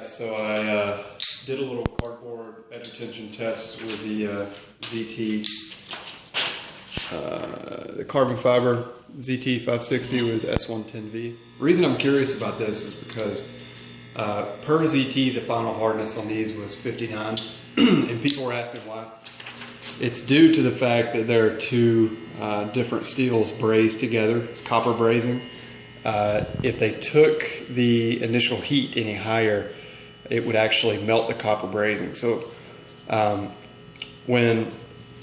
So I did a little cardboard edge retention test with the ZT, the carbon fiber ZT 560 with S110V. The reason I'm curious about this is because per ZT the final hardness on these was 59 and people were asking why. It's due to the fact that there are two different steels brazed together. It's copper brazing. If they took the initial heat any higher, it would actually melt the copper brazing. So when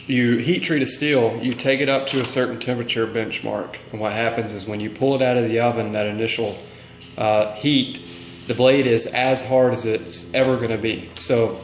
you heat treat a steel, you take it up to a certain temperature benchmark, and what happens is when you pull it out of the oven, that initial heat, the blade is as hard as it's ever going to be. So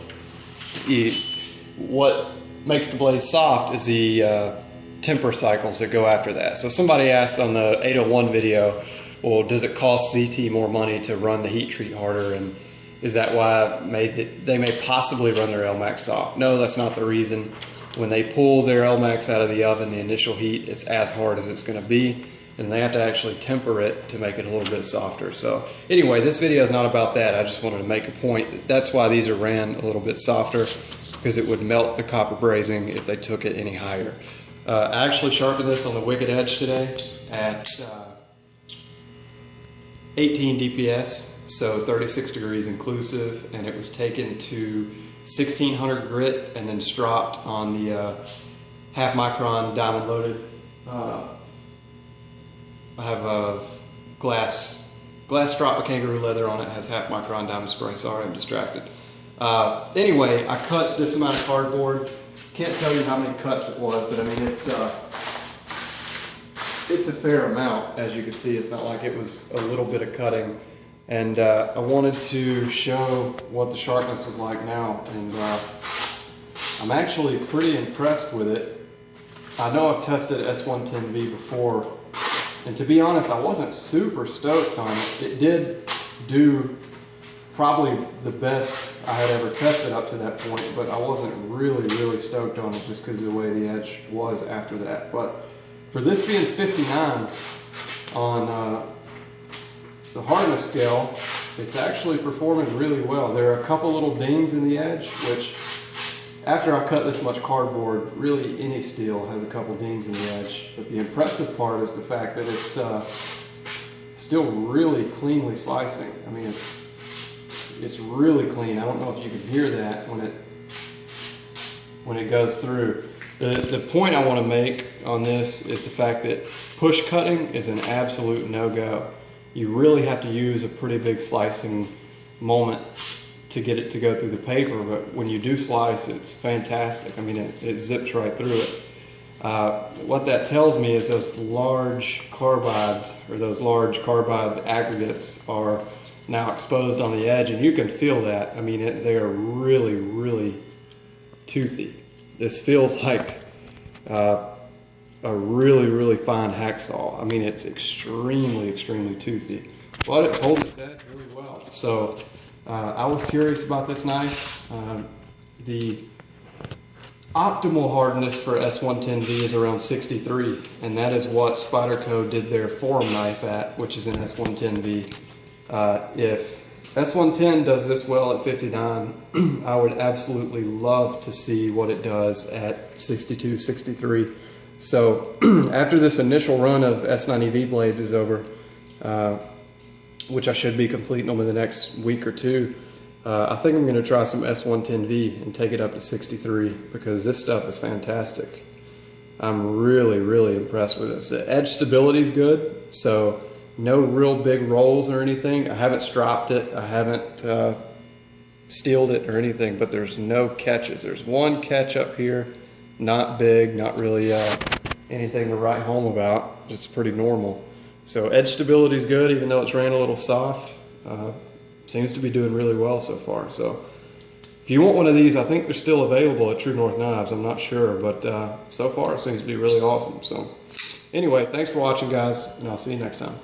what makes the blade soft is the temper cycles that go after that. So somebody asked on the 801 video, well, does it cost ZT more money to run the heat treat harder, and is that why they may possibly run their LMAX soft? No, that's not the reason. When they pull their LMAX out of the oven, the initial heat, it's as hard as it's going to be, and they have to actually temper it to make it a little bit softer. So anyway, this video is not about that. I just wanted to make a point. That's why these are ran a little bit softer, because it would melt the copper brazing if they took it any higher. I actually sharpened this on the wicked edge today at 18 DPS, so 36 degrees inclusive, and it was taken to 1600 grit and then stropped on the half micron diamond loaded. I have a glass strop of kangaroo leather on it, has half micron diamond spray. Sorry, I'm distracted. Anyway, I cut this amount of cardboard. Can't tell you how many cuts it was, but I mean it's a fair amount. As you can see, it's not like it was a little bit of cutting. And I wanted to show what the sharpness was like now, and I'm actually pretty impressed with it. I know I've tested S110V before, and to be honest, I wasn't super stoked on it. It did do probably the best I had ever tested up to that point, but I wasn't really stoked on it just because of the way the edge was after that. But for this being 59 on the hardness scale, it's actually performing really well. There are a couple little dings in the edge, which after I cut this much cardboard, really any steel has a couple dings in the edge. But the impressive part is the fact that it's still really cleanly slicing. I mean, it's really clean. I don't know if you can hear that when it goes through. The point I want to make on this is the fact that push cutting is an absolute no-go. You really have to use a pretty big slicing moment to get it to go through the paper, but when you do slice, it's fantastic. I mean, it zips right through it. What that tells me is those large carbides, or those large carbide aggregates, are now exposed on the edge, and you can feel that. I mean, they are really toothy. This feels like a really fine hacksaw. I mean, it's extremely toothy, but it's holding its edge really well. So I was curious about this knife. The optimal hardness for S110V is around 63, and that is what Spyderco did their forum knife at, which is in S110V. If S110 does this well at 59, I would absolutely love to see what it does at 62, 63. So after this initial run of S90V blades is over, which I should be completing them in the next week or two, I think I'm going to try some S110V and take it up to 63, because this stuff is fantastic. I'm really impressed with this. The edge stability is good, so no real big rolls or anything. I haven't stropped it, I haven't steeled it or anything, but there's no catches. There's one catch up here, not big, not really anything to write home about. It's pretty normal. So edge stability is good, even though it's ran a little soft. Seems to be doing really well so far. So if you want one of these, I think they're still available at True North Knives. I'm not sure, but so far it seems to be really awesome. So anyway, thanks for watching, guys, and I'll see you next time.